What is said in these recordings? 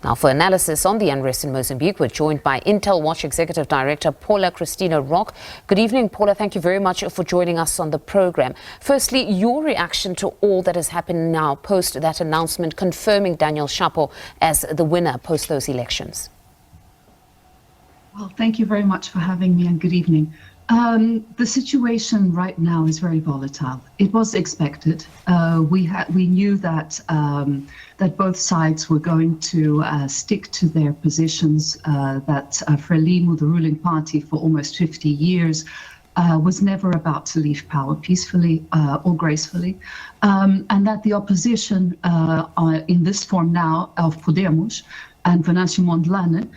Now, for analysis on the unrest in Mozambique, we're joined by Intel Watch Executive Director Paula Christina Rock. Good evening, Paula. Thank you very much for joining us on the program. Firstly, your reaction to all that has happened now post that announcement confirming Daniel Shapo as the winner post those elections. Well, thank you very much for having me, and good evening. The situation right now is very volatile. It was expected. We knew that that both sides were going to stick to their positions. That Frelimo, the ruling party for almost 50 years, was never about to leave power peacefully or gracefully, and that the opposition in this form now of Podemos and Venancio Mondlane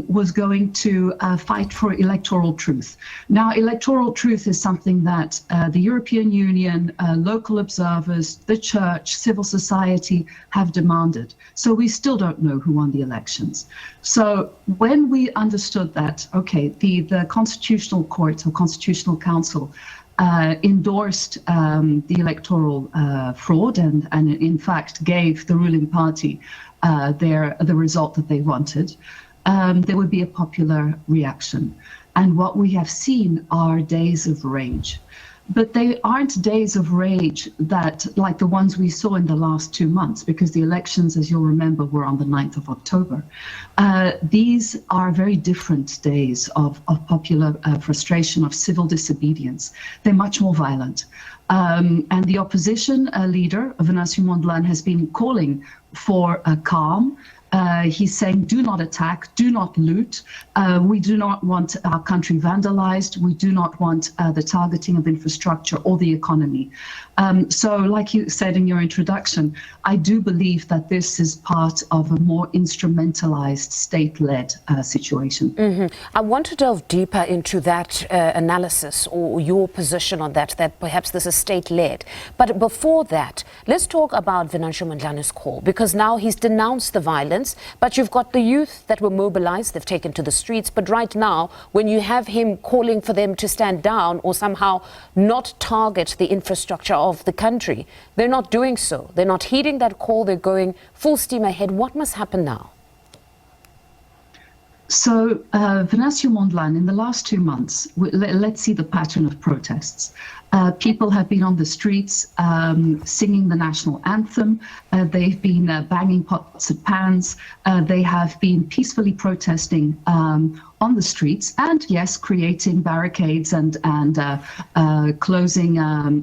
was going to fight for electoral truth. Now, electoral truth is something that the European Union, local observers, the church, civil society have demanded. So we still don't know who won the elections. So when we understood that, okay, the Constitutional Court or Constitutional Council endorsed the electoral fraud and in fact gave the ruling party the result that they wanted, there would be a popular reaction. And what we have seen are days of rage. But they aren't days of rage that like the ones we saw in the last 2 months, because the elections, as you'll remember, were on the 9th of October. These are very different days of popular frustration, of civil disobedience. They're much more violent. And the opposition leader, Venancio Mondlane, has been calling for a calm. He's saying, do not attack, do not loot. We do not want our country vandalized. We do not want the targeting of infrastructure or the economy. So like you said in your introduction, I do believe that this is part of a more instrumentalized, state-led situation. I want to delve deeper into that analysis or your position on that perhaps this is state-led. But before that, let's talk about Venancio Mondlane's call, because now he's denounced the violence. But you've got the youth that were mobilized, they've taken to the streets. But right now, when you have him calling for them to stand down or somehow not target the infrastructure of the country, they're not doing so. They're not heeding that call. They're going full steam ahead. What must happen now? So Venancio Mondlane, in the last 2 months, let's see the pattern of protests. People have been on the streets singing the national anthem. They've been banging pots and pans. They have been peacefully protesting on the streets, and yes, creating barricades and closing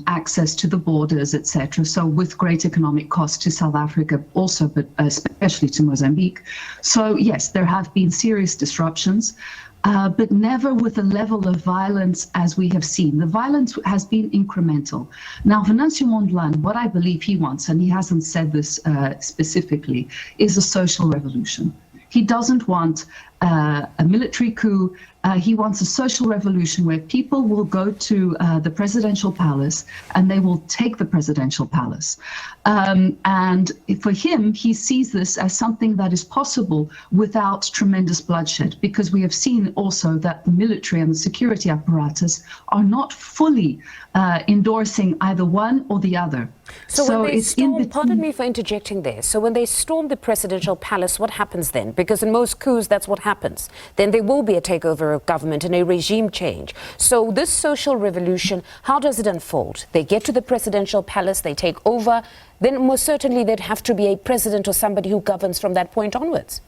access to the borders, etc. So with great economic cost to South Africa also, but especially to Mozambique. So yes, there have been serious disruptions. But never with a level of violence as we have seen. The violence has been incremental. Now, Venancio Mondlane, what I believe he wants, and he hasn't said this specifically, is a social revolution. He doesn't want a military coup. He wants a social revolution where people will go to the presidential palace and they will take the presidential palace. And for him, he sees this as something that is possible without tremendous bloodshed, because we have seen also that the military and the security apparatus are not fully endorsing either one or the other. So when they storm, pardon me for interjecting there, so when they storm the presidential palace, what happens then? Because in most coups, that's what happens. Then there will be a takeover of government and a regime change. So this social revolution, how does it unfold? They get to the presidential palace, they take over, then most certainly there'd have to be a president or somebody who governs from that point onwards.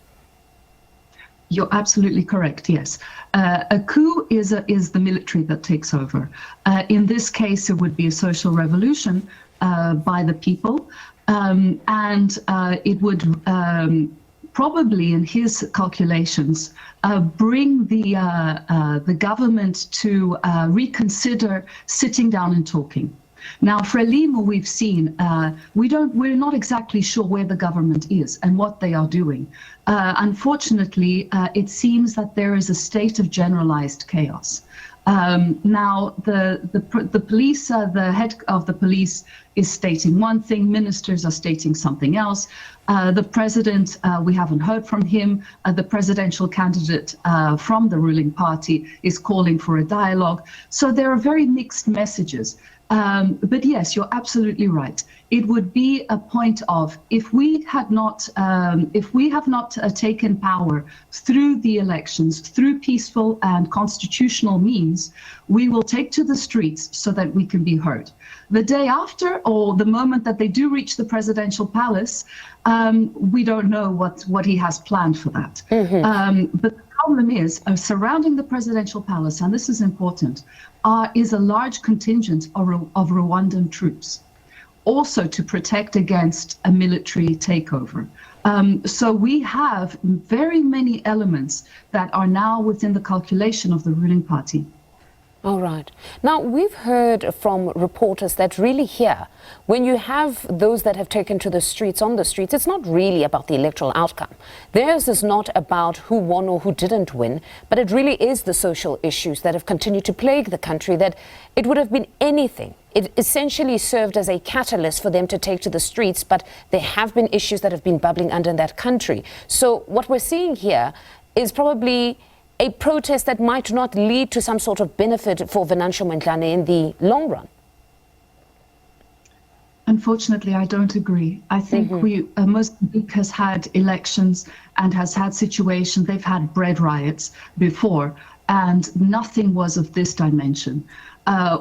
You're absolutely correct, yes. A coup is the military that takes over. In this case, it would be a social revolution by the people, and it would probably, in his calculations, bring the government to reconsider sitting down and talking. Now, Frelimo, we've seen, we're not exactly sure where the government is and what they are doing. Unfortunately, it seems that there is a state of generalized chaos. Now, the police, the head of the police is stating one thing, ministers are stating something else. The president, we haven't heard from him. The presidential candidate from the ruling party is calling for a dialogue. So there are very mixed messages. But yes, you're absolutely right. It would be a point of, if we have not taken power through the elections, through peaceful and constitutional means, we will take to the streets so that we can be heard. The day after, or the moment that they do reach the presidential palace, we don't know what he has planned for that. But the problem is, surrounding the presidential palace, and this is important, is a large contingent of Rwandan troops, also to protect against a military takeover. So we have very many elements that are now within the calculation of the ruling party. All right. Now, we've heard from reporters that really here, when you have those that have taken to the streets, on the streets, it's not really about the electoral outcome. Theirs is not about who won or who didn't win, but it really is the social issues that have continued to plague the country, that it would have been anything. It essentially served as a catalyst for them to take to the streets, but there have been issues that have been bubbling under in that country. So what we're seeing here is probably a protest that might not lead to some sort of benefit for Venancio Mondlane in the long run. Unfortunately, I don't agree. I think Mozambique has had elections and has had situations. They've had bread riots before, and nothing was of this dimension.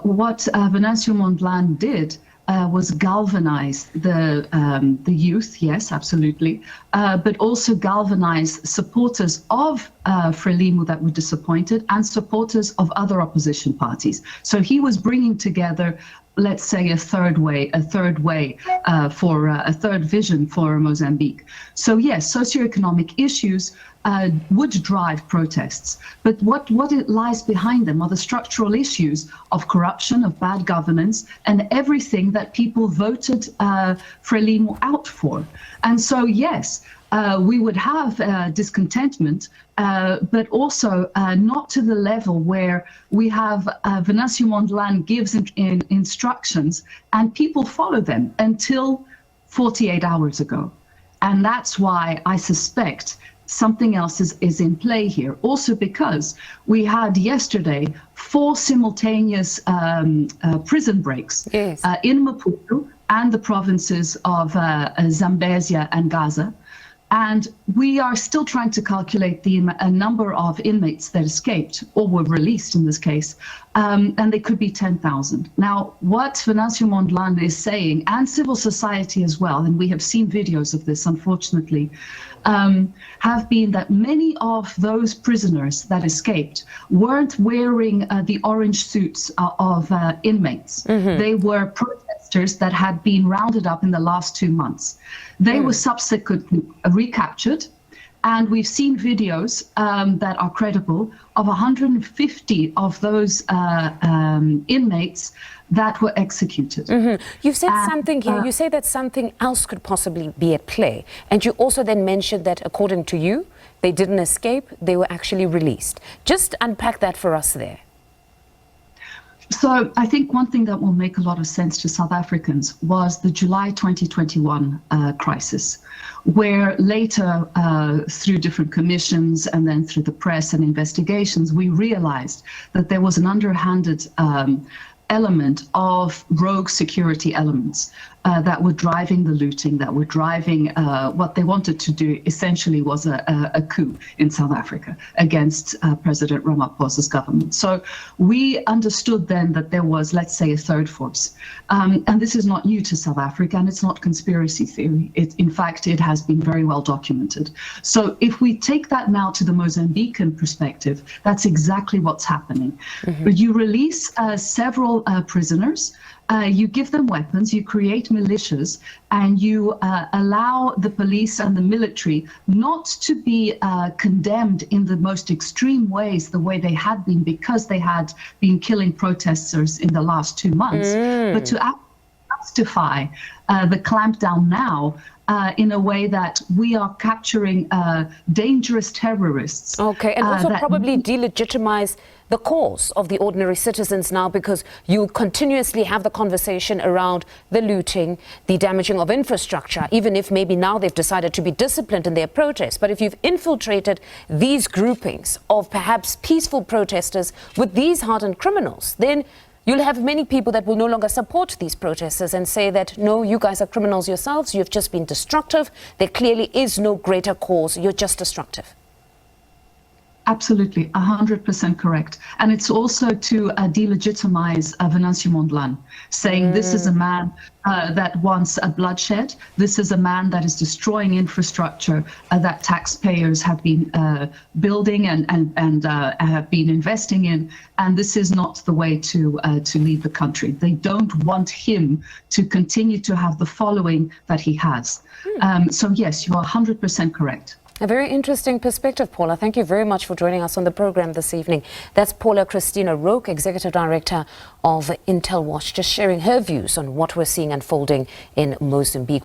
What Venancio Mondlane did was galvanize the youth, yes, absolutely, but also galvanize supporters of Frelimo that were disappointed and supporters of other opposition parties. So he was bringing together, let's say, a third vision for Mozambique. So yes, socioeconomic issues would drive protests, but what lies behind them are the structural issues of corruption, of bad governance, and everything that people voted Frelimo out for. And so yes, we would have discontentment, but also not to the level where we have Venancio Mondlane gives instructions and people follow them until 48 hours ago. And that's why I suspect something else is in play here. Also because we had yesterday 4 simultaneous prison breaks in Maputo and the provinces of Zambezia and Gaza. And we are still trying to calculate the number of inmates that escaped or were released in this case, and they could be 10,000. Now, what Venancio Mondlane is saying, and civil society as well, and we have seen videos of this, unfortunately, have been that many of those prisoners that escaped weren't wearing the orange suits of inmates. They were protesters that had been rounded up in the last 2 months. They were subsequently recaptured, and we've seen videos that are credible of 150 of those inmates that were executed. You've said something here, you say that something else could possibly be at play, and you also then mentioned that according to you, they didn't escape, they were actually released. Just unpack that for us there. So I think one thing that will make a lot of sense to South Africans was the July 2021 crisis, where later through different commissions and then through the press and investigations, we realized that there was an underhanded element of rogue security elements that were driving the looting, that were driving what they wanted to do essentially was a coup in South Africa against President Ramaphosa's government. So we understood then that there was, let's say, a third force. And this is not new to South Africa, and it's not conspiracy theory. In fact, it has been very well documented. So if we take that now to the Mozambican perspective, that's exactly what's happening. But you release several prisoners, you give them weapons, you create militias, and you allow the police and the military not to be condemned in the most extreme ways, the way they had been, because they had been killing protesters in the last 2 months, but to justify the clampdown now in a way that we are capturing dangerous terrorists. Okay, and also probably delegitimize the cause of the ordinary citizens now, because you continuously have the conversation around the looting, the damaging of infrastructure, even if maybe now they've decided to be disciplined in their protests. But if you've infiltrated these groupings of perhaps peaceful protesters with these hardened criminals, then you'll have many people that will no longer support these protesters and say that, no, you guys are criminals yourselves, you've just been destructive, there clearly is no greater cause, you're just destructive. Absolutely, 100% correct. And it's also to delegitimize Venancio Mondlane, saying this is a man that wants a bloodshed. This is a man that is destroying infrastructure that taxpayers have been building and have been investing in. And this is not the way to lead the country. They don't want him to continue to have the following that he has. So yes, you are 100% correct. A very interesting perspective, Paula. Thank you very much for joining us on the program this evening. That's Paula Christina Roque, Executive Director of Intel Watch, just sharing her views on what we're seeing unfolding in Mozambique.